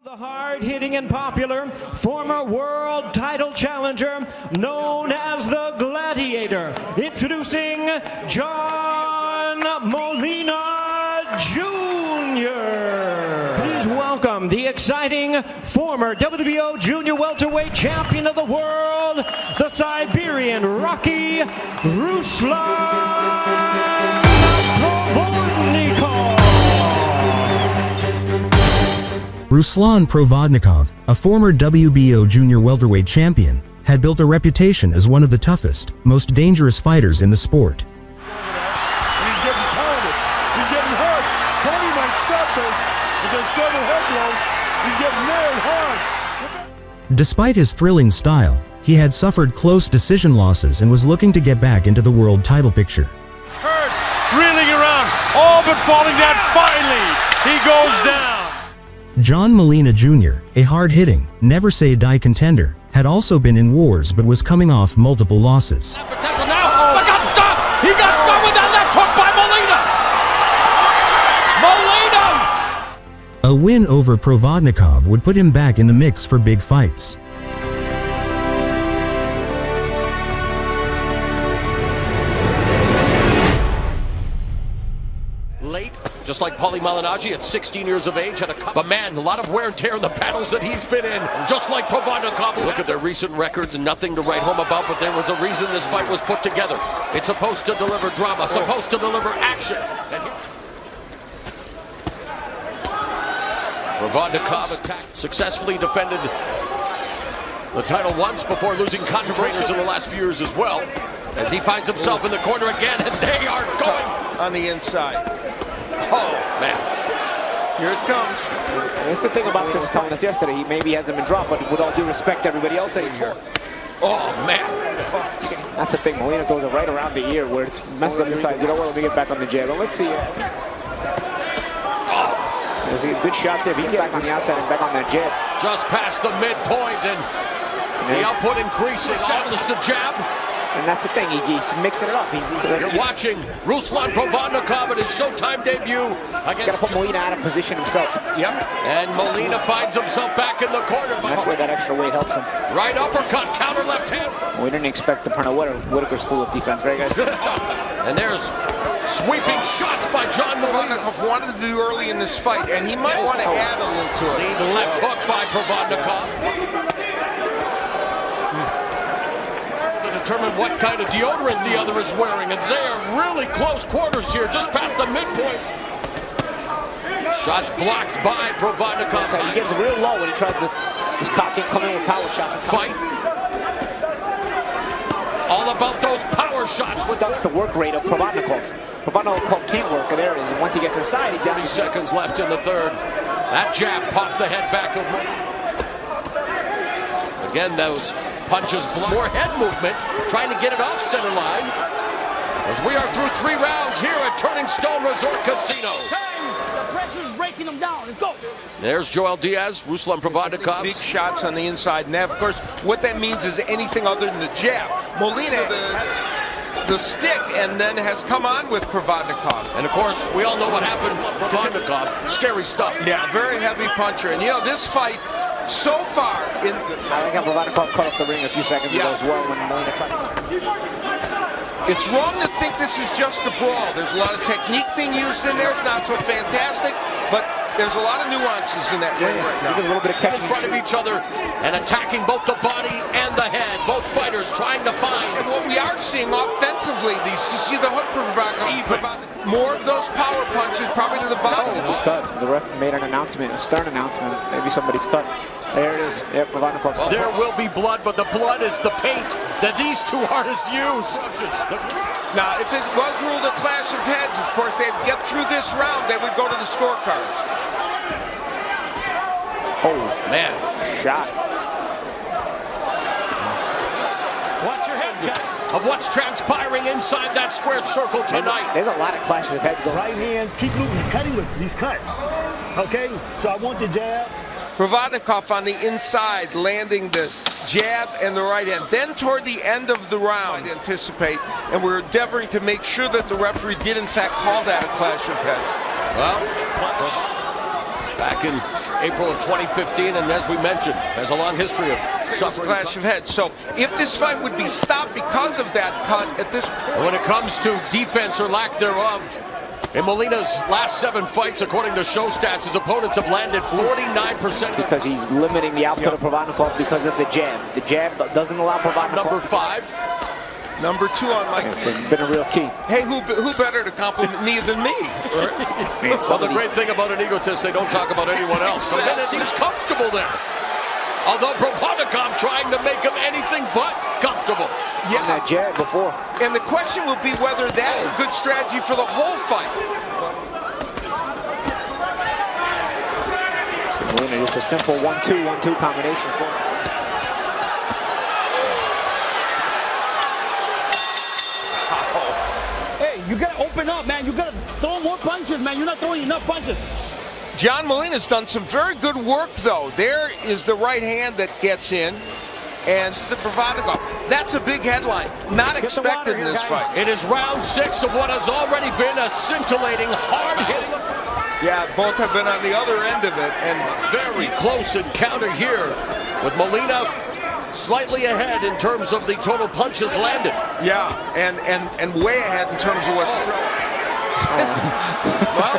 The hard-hitting and popular former world title challenger known as the Gladiator, introducing John Molina Jr. Please welcome the exciting former WBO junior welterweight champion of the world, the Siberian Rocky, Ruslan Provodnikov. Ruslan Provodnikov, a former WBO junior welterweight champion, had built a reputation as one of the toughest, most dangerous fighters in the sport. He's getting pounded. He's getting hurt. Tony might stop this, but there's several head blows. He's getting nailed hard. Despite his thrilling style, he had suffered close decision losses and was looking to get back into the world title picture. Hurt, reeling around, all but falling down. Finally, he goes down. John Molina Jr., a hard-hitting, never-say-die contender, had also been in wars but was coming off multiple losses. Now, but got stopped. He got stopped with that left hook by Molina. Molina! A win over Provodnikov would put him back in the mix for big fights. Late, just like Paulie Malignaggi at 16 years of age, had but man, a lot of wear and tear in the battles that he's been in, just like Provodnikov. Look at their recent records, and nothing to write home about, but there was a reason this fight was put together. It's supposed to deliver drama, supposed to deliver action. And Provodnikov successfully defended the title once before losing controversies in the last few years as well, as he finds himself in the corner again, and they are going on the inside. Oh, man. Here it comes. That's the thing about this telling us yesterday. He maybe hasn't been dropped, but with all due respect to everybody else that he fought. Oh, man. That's the thing. Molina throws it right around the ear where it messes up the sides. You don't want to get back on the jab. But let's see. There's good shots there. If he can get back on the outside and back on that jab. Just past the midpoint, and the output increasing. Established the jab. And that's the thing, he's mixing it up. You're watching Ruslan Provodnikov at his Showtime debut. He's got to put Molina out of position himself. Yep. And Molina finds himself back in the corner. That's where that extra weight helps him. Right uppercut, counter left hand. We didn't expect the Whitaker school of defense, right, guys? And there's sweeping shots by John Molina. Provodnikov wanted to do early in this fight, and he might want to add a little to it. The left hook by Provodnikov. Determine what kind of deodorant the other is wearing, and they are really close quarters here, just past the midpoint. Shots blocked by Provodnikov. He gets real low when he tries to just cock and come in with power shots. Fight. All about those power shots. Stunts the work rate of Provodnikov. Provodnikov can't work, and there it is. And once he gets inside, he's out. 30 seconds left in the third. That jab popped the head back of again, those punches, more head movement, trying to get it off center line. As we are through 3 rounds here at Turning Stone Resort Casino. The pressure's breaking them down. Let's go. There's Joel Diaz, Ruslan Provodnikov. Big shots on the inside. And that, of course, what that means is anything other than the jab. Molina, the stick, and then has come on with Provodnikov. And of course, we all know what happened to Provodnikov. Scary stuff. Yeah, very heavy puncher. And you know, this fight, so far in I think Provodnikov cut up the ring a few seconds ago as well when Molina tried. It's wrong to think this is just a brawl. There's a lot of technique being used in there. It's not so fantastic, but there's a lot of nuances in that ring right now. A little bit of catching in front of each other and attacking both the body and the head. Both fighters trying to find. And what we are seeing offensively, you see the hook more of those power punches probably to the body. It was cut. The ref made an announcement, a stern announcement. Maybe somebody's cut. There it is. Yep, Provodnikov's cut. There will be blood, but the blood is the paint that these two artists use. Now, if it was ruled a clash of heads, of course, they'd get through this round, they would go to the scorecards. Oh, man. Shot. Watch your heads, guys. Of what's transpiring inside that squared circle tonight. There's a lot of clashes of heads going on. Right hand, keep moving, cutting with these cut. Okay, so I want the jab. Provodnikov on the inside, landing the jab and the right hand. Then toward the end of the round, anticipate, and we're endeavoring to make sure that the referee did in fact call that a clash of heads. Well, back in April of 2015, and as we mentioned, has a long history of suffering. Clash of heads. So if this fight would be stopped because of that cut at this point. When it comes to defense or lack thereof, in Molina's last 7 fights, according to show stats, his opponents have landed 49%. Because he's limiting the output of Provodnikov because of the jab. The jab doesn't allow Provodnikov. Number 5. Number 2 on Mike. It's been a real key. Hey, who better to compliment me than me? Well, the great thing about an egotist, they don't talk about anyone else. So then it seems comfortable there. Although Provodnikov trying to make him anything but comfortable. Yeah, that jab before. And the question will be whether that's a good strategy for the whole fight. So Molina, just a simple 1-2 combination for him. You gotta open up, man. You gotta throw more punches, man. You're not throwing enough punches. John Molina's done some very good work, though. There is the right hand that gets in, and the Provodnikov. That's a big headline. Not expected in this fight. It is round 6 of what has already been a scintillating, hard-hitting. Yeah, both have been on the other end of it, and very close encounter here with Molina slightly ahead in terms of the total punches landed. Yeah, and way ahead in terms of what's well,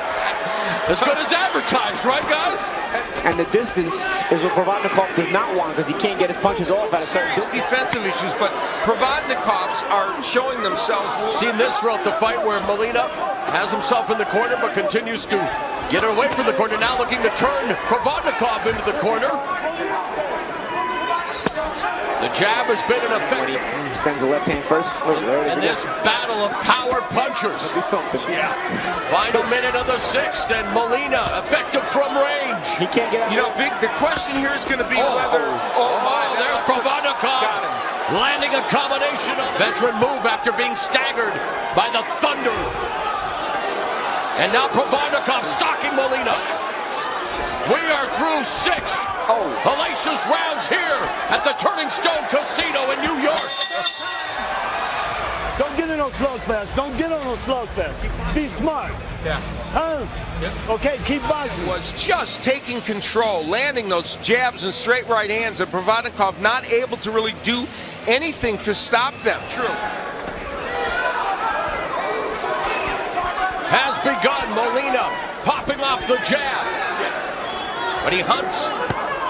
as good as advertised, right, guys? And the distance is what Provodnikov does not want because he can't get his punches off at a certain distance. Defensive issues, but Provodnikovs are showing themselves. Seen this throughout the fight where Molina has himself in the corner but continues to get away from the corner. Now looking to turn Provodnikov into the corner. The jab has been an effective. Extends the left hand first. In this battle of power punchers. Final minute of the 6th, and Molina effective from range. He can't get out. You know, the question here is going to be whether. There's Provodnikov landing a combination of veteran move after being staggered by the thunder. And now Provodnikov stalking Molina. We are through 6 hellacious rounds here at the Turning Stone Casino in New York. Don't get in those slugfest. Don't get on those slugfest. Be smart. Yeah. Huh? Okay, keep boxing. Was just taking control, landing those jabs and straight right hands, and Provodnikov not able to really do anything to stop them. True. Has begun. Molina popping off the jab. But he hunts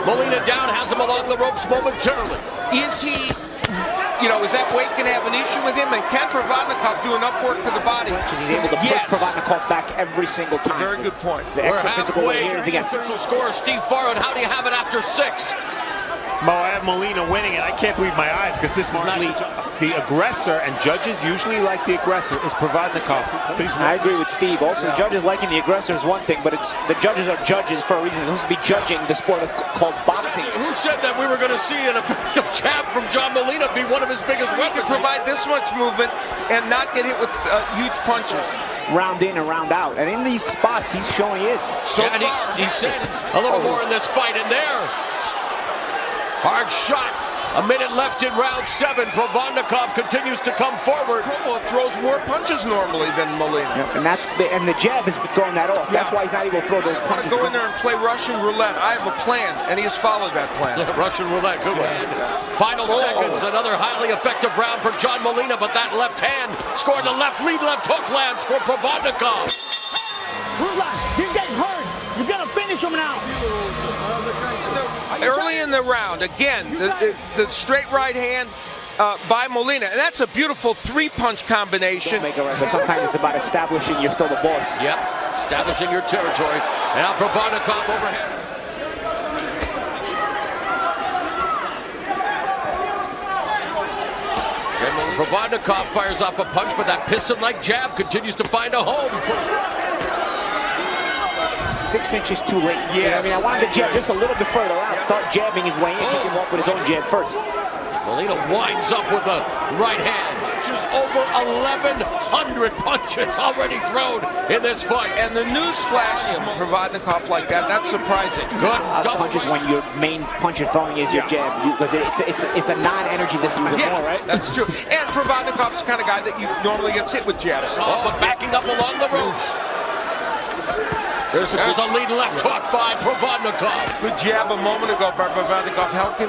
Molina down, has him along the ropes momentarily. Is he, is that weight going to have an issue with him? And can Provodnikov do enough work to the body? He's able to push Provodnikov back every single time. Very good point. The extra physical weight here is again. Official score, Steve Farrell. How do you have it after 6? Mo, I have Molina winning, and I can't believe my eyes because this is not the aggressor, and judges usually like the aggressor, is Provodnikov. I agree with Steve. Also, the judges liking the aggressor is one thing, but the judges are judges for a reason. They're supposed to be judging the sport called boxing. Who said that we were going to see an effective jab from John Molina be one of his biggest weapons? He can provide this much movement and not get hit with huge punches. Round in and round out. And in these spots, he's showing he is. So far. He said a little more in this fight, and there. Hard shot. A minute left in round 7. Provodnikov continues to come forward. Provo throws more punches normally than Molina. Yeah, and the jab has been throwing that off. That's why he's not able to throw those punches. Go in there and play Russian roulette. I have a plan, and he has followed that plan. Yeah, Russian roulette, good one. Final seconds, another highly effective round for John Molina, but that left hand scored the lead left hook lands for Provodnikov. Ruslan, this guy's hurt. You gotta finish him now. Early in the round, again, the straight right hand by Molina. And that's a beautiful 3-punch combination. But sometimes it's about establishing you're still the boss. Yep, establishing your territory. And now Provodnikov overhead. Provodnikov fires up a punch, but that piston-like jab continues to find a home for 6 inches too late. Yeah, I wanted to jab just a little bit further out. Start jabbing his way in. He can walk with his own jab first. Molina winds up with a right hand. Just over 1,100 punches already thrown in this fight. And the news flash is Provodnikov like that. That's surprising. Good. Punches when your main punch you're throwing is your jab. Because it's a non-energy distribution, right? That's true. And Provodnikov's the kind of guy that you normally gets hit with jabs. But backing up along the ropes. There's a lead left hook by Provodnikov. good jab a moment ago by Provodnikov, helping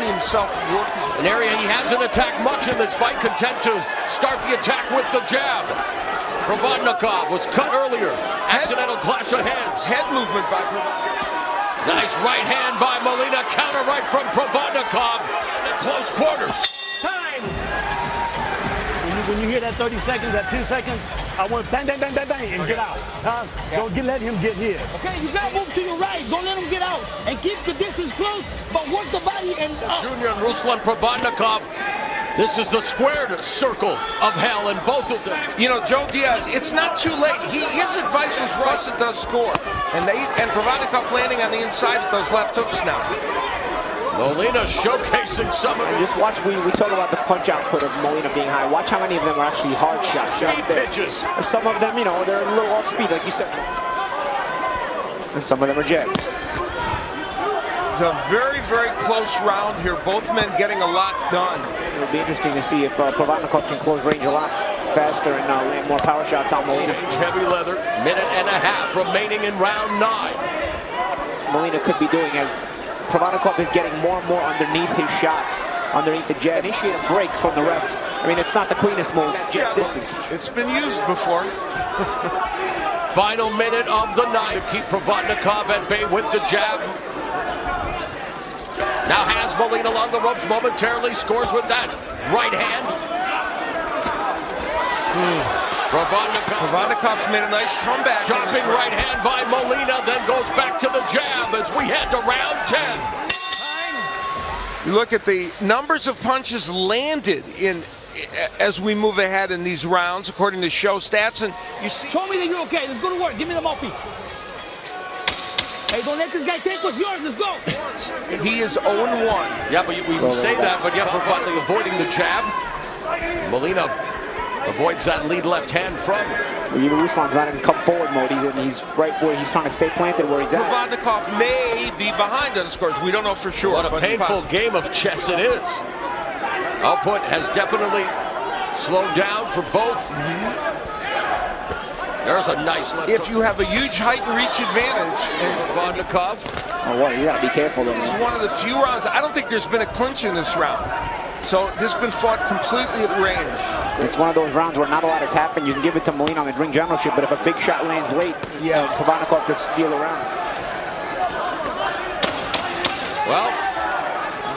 himself work his... An area he hasn't attacked much in this fight, content to start the attack with the jab. Provodnikov was cut earlier. Accidental clash of heads. Head movement by Provodnikov. Nice right hand by Molina. Counter right from Provodnikov. In close quarters. Time. When you hear that 30 seconds, that 2 seconds, I want bang, bang, bang, bang, bang, and get out. Don't let him get here. Okay, you gotta move to your right. Don't let him get out. And keep the distance close, but work the body and up. Junior and Ruslan Provodnikov. This is the squared circle of hell in both of them. You know, Joe Diaz, it's not too late. His advice was Russ that does score. And Provodnikov landing on the inside with those left hooks now. Molina showcasing some of it. Just watch, we talk about the punch output of Molina being high. Watch how many of them are actually hard shots. Speed pitches. Some of them, you know, they're a little off speed, like you said. And some of them are jabs. It's a very, very close round here. Both men getting a lot done. It'll be interesting to see if Provodnikov can close range a lot faster and land more power shots on Molina. Change heavy leather. Minute and a half remaining in round 9. Molina could be doing as Provodnikov is getting more and more underneath his shots, underneath the jab. Initiate a break from the ref. I mean, it's not the cleanest move, jab distance. It's been used before. Final minute of the night. Keep Provodnikov at bay with the jab. Now has Molina along the ropes momentarily. Scores with that right hand. Provodnikov's made a nice comeback. Chopping right hand by Molina, then goes back to the jab as we head to round 10. You look at the numbers of punches landed as we move ahead in these rounds, according to show stats, and you see. Show me that you're okay. Let's go to work. Give me the mouthpiece. Hey, don't let this guy take what's yours. Let's go. He is 0-1. Yeah, but we say that, but yet Provodnikov avoiding the jab. Molina avoids that lead left hand from. Even Ruslan's not in come forward mode. He's right where he's trying to stay planted where he's at. Provodnikov may be behind on the scores. We don't know for sure. What a painful game of chess it is. Output has definitely slowed down for both. There's a nice left. If you have a huge height and reach advantage, Provodnikov. Oh, well, you gotta be careful though. It's one of the few rounds. I don't think there's been a clinch in this round. So this has been fought completely at range. It's one of those rounds where not a lot has happened. You can give it to Molina on the ring generalship, but if a big shot lands late, Provodnikov could steal around. Well,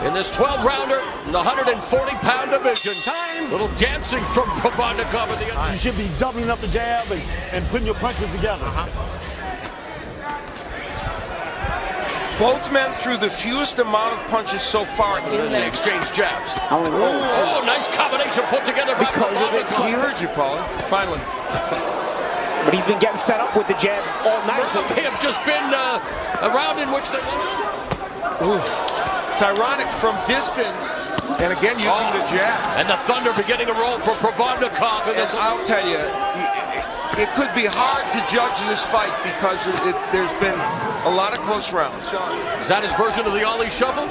in this 12-rounder, the 140-pound division, little dancing from Provodnikov at the end. You should be doubling up the jab and putting your punches together. Both men threw the fewest amount of punches so far in the exchange jabs. Oh, nice combination put together by Provodnikov. He heard you, Paulie. Finally. But he's been getting set up with the jab all night. May have just been a round in which they... It's ironic from distance, and again using the jab. And the thunder beginning to roll for Provodnikov. And I'll tell you, it could be hard to judge this fight because there's been a lot of close rounds. Is that his version of the Ollie Shuffle?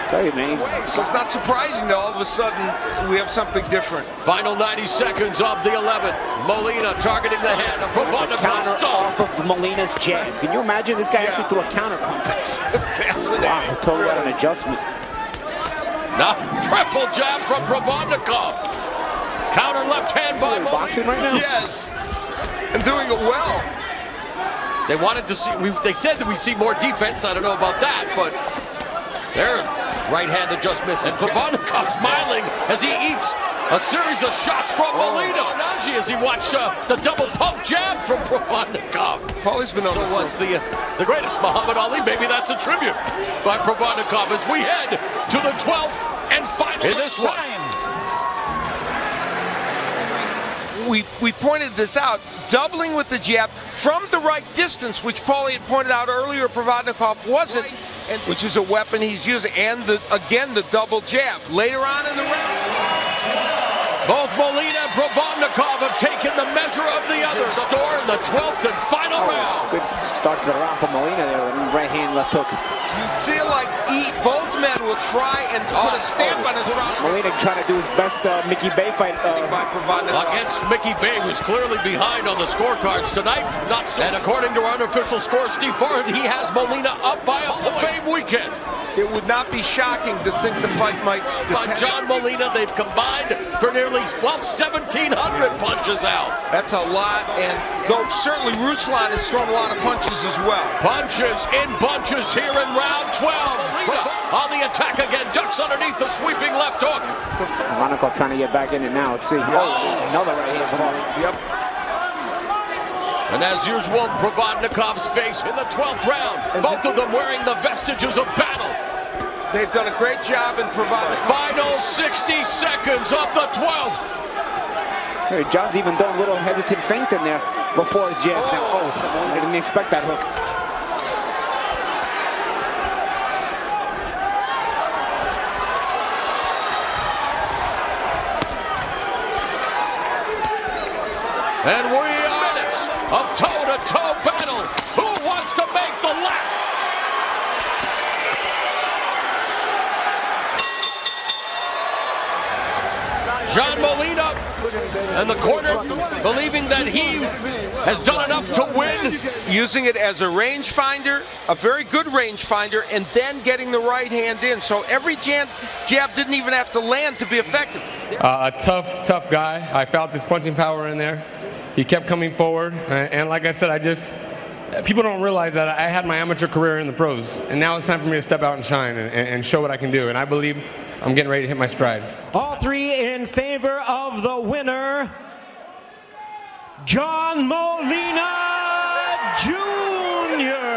Tell you, man. So it's not surprising that all of a sudden we have something different. Final 90 seconds of the 11th. Molina targeting the head of Provodnikov. Counter off of Molina's jab. Can you imagine this guy actually threw a counter punch? Fascinating. Wow, totally an adjustment. Now, triple jab from Provodnikov. Counter left hand by Molina. Boxing right now? Yes. And doing it well. They wanted to see, they said that we see more defense. I don't know about that, but there, right hand that just misses. Provodnikov smiling as he eats a series of shots from Molina. Naji as he watched the double pump jab from Provodnikov. Paulie's been on so was the greatest Muhammad Ali. Maybe that's a tribute by Provodnikov as we head to the 12th and final in this one. We pointed this out, doubling with the jab from the right distance, which Paulie had pointed out earlier Provodnikov wasn't, which is a weapon he's using, and again the double jab. Later on in the round, both Molina and Provodnikov have taken the measure of the other. Store in the 12th and final round. Good start to the round for Molina there. Right hand, left hook. you feel like both men will try and put a stamp on this round. Molina trying to do his best Mickey Bay fight. By Provodnikov. Against Mickey Bay, who's clearly behind on the scorecards tonight. Not so. And according to our unofficial score, Steve Farhan, he has Molina up by a Hall of Fame weekend. It would not be shocking to think the fight might By John Molina, they've combined for nearly, well, 1,700 punches out. That's a lot, and though certainly Ruslan has thrown a lot of punches as well. Punches in bunches here in round 12. On the attack again, ducks underneath the sweeping left hook. Provodnikov trying to get back in it now. Let's see. Oh, another right hand fall. Yep. And as usual, Provodnikov's face in the 12th round. Both of them wearing the vestiges of battle. They've done a great job in Provodnikov. Final 60 seconds of the 12th. Hey, John's even doing a little hesitant feint in there before his jab. I didn't expect that hook. And we are minutes of toe-to-toe battle. Who wants to make the last? John Molina and the corner believing that he has done enough to win. Using it as a rangefinder, a very good rangefinder, and then getting the right hand in. So every jab didn't even have to land to be effective. A tough guy. I felt his punching power in there. He kept coming forward, and like I said, people don't realize that I had my amateur career in the pros, and now it's time for me to step out and shine and show what I can do, and I believe I'm getting ready to hit my stride. All three in favor of the winner, John Molina Jr.